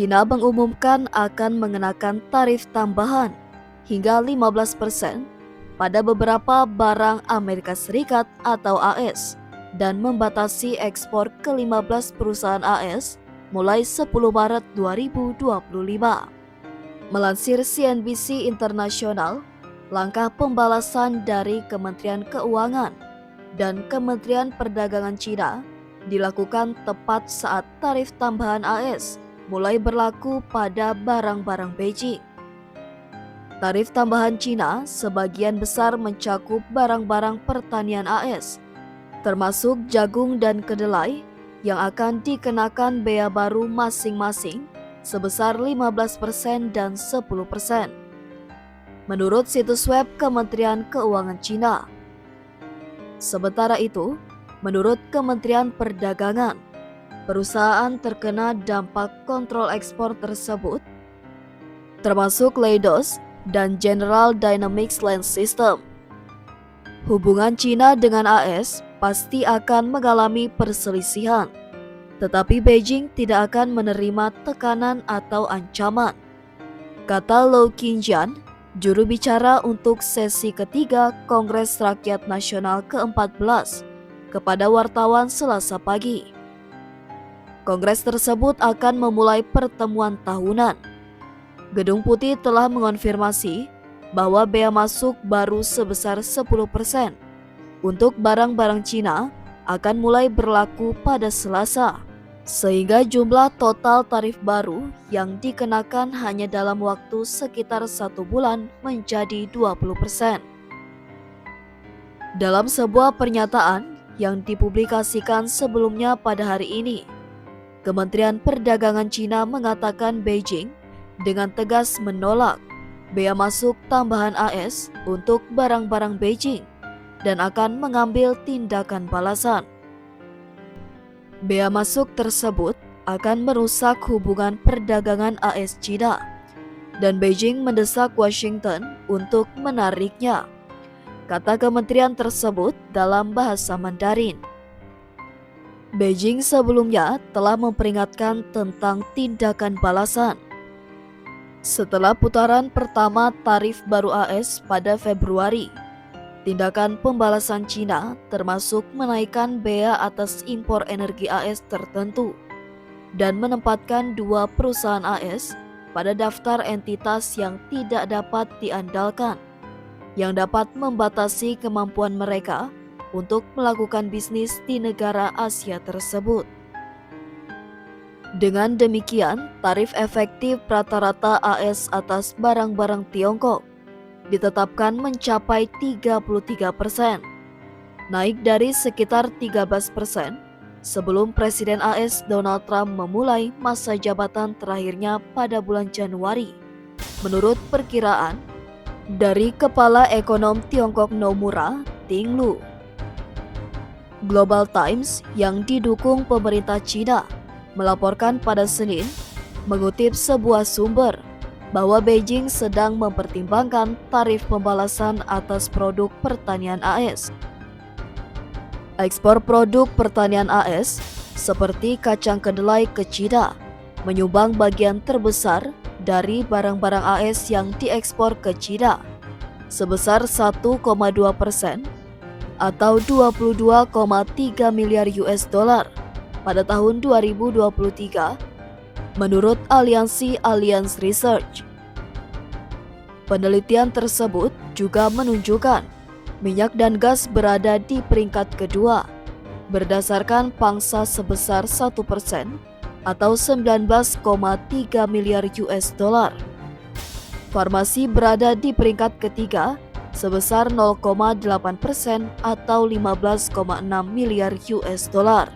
China mengumumkan akan mengenakan tarif tambahan hingga 15% pada beberapa barang Amerika Serikat atau AS dan membatasi ekspor ke 15 perusahaan AS mulai 10 Maret 2025. Melansir CNBC International, langkah pembalasan dari Kementerian Keuangan dan Kementerian Perdagangan China dilakukan tepat saat tarif tambahan AS mulai berlaku pada barang-barang Beijing. Tarif tambahan China sebagian besar mencakup barang-barang pertanian AS, termasuk jagung dan kedelai yang akan dikenakan bea baru masing-masing sebesar 15% dan 10%. Menurut situs web Kementerian Keuangan China. Sementara itu, menurut Kementerian Perdagangan, perusahaan terkena dampak kontrol ekspor tersebut termasuk Leidos dan General Dynamics Land System. Hubungan China dengan AS pasti akan mengalami perselisihan, tetapi Beijing tidak akan menerima tekanan atau ancaman, kata Lau Qingjian, juru bicara untuk sesi ketiga Kongres Rakyat Nasional ke-14 kepada wartawan Selasa pagi. Kongres tersebut akan memulai pertemuan tahunan. Gedung Putih telah mengonfirmasi bahwa bea masuk baru sebesar 10% untuk barang-barang Cina akan mulai berlaku pada Selasa, sehingga jumlah total tarif baru yang dikenakan hanya dalam waktu sekitar 1 bulan menjadi 20%. Dalam sebuah pernyataan yang dipublikasikan sebelumnya pada hari ini, Kementerian Perdagangan China mengatakan Beijing dengan tegas menolak bea masuk tambahan AS untuk barang-barang Beijing dan akan mengambil tindakan balasan. Bea masuk tersebut akan merusak hubungan perdagangan AS China dan Beijing mendesak Washington untuk menariknya, kata kementerian tersebut dalam bahasa Mandarin. Beijing sebelumnya telah memperingatkan tentang tindakan balasan setelah putaran pertama tarif baru AS pada Februari. Tindakan pembalasan China termasuk menaikkan bea atas impor energi AS tertentu dan menempatkan 2 perusahaan AS pada daftar entitas yang tidak dapat diandalkan, yang dapat membatasi kemampuan mereka untuk melakukan bisnis di negara Asia tersebut. Dengan demikian, tarif efektif rata-rata AS atas barang-barang Tiongkok ditetapkan mencapai 33%, naik dari sekitar 13% sebelum Presiden AS Donald Trump memulai masa jabatan terakhirnya pada bulan Januari, menurut perkiraan dari Kepala Ekonom Tiongkok Nomura, Ting Lu. Global Times yang didukung pemerintah China melaporkan pada Senin, mengutip sebuah sumber, bahwa Beijing sedang mempertimbangkan tarif pembalasan atas produk pertanian AS. Ekspor produk pertanian AS seperti kacang kedelai ke China menyumbang bagian terbesar dari barang-barang AS yang diekspor ke China, sebesar 1,2% atau 22,3 miliar US dollar pada tahun 2023, menurut Aliansi Alliance Research. Penelitian tersebut juga menunjukkan minyak dan gas berada di peringkat kedua, berdasarkan pangsa sebesar 1% atau 19,3 miliar US dollar. Farmasi berada di peringkat ketiga, sebesar 0,8% atau 15,6 miliar US dollar.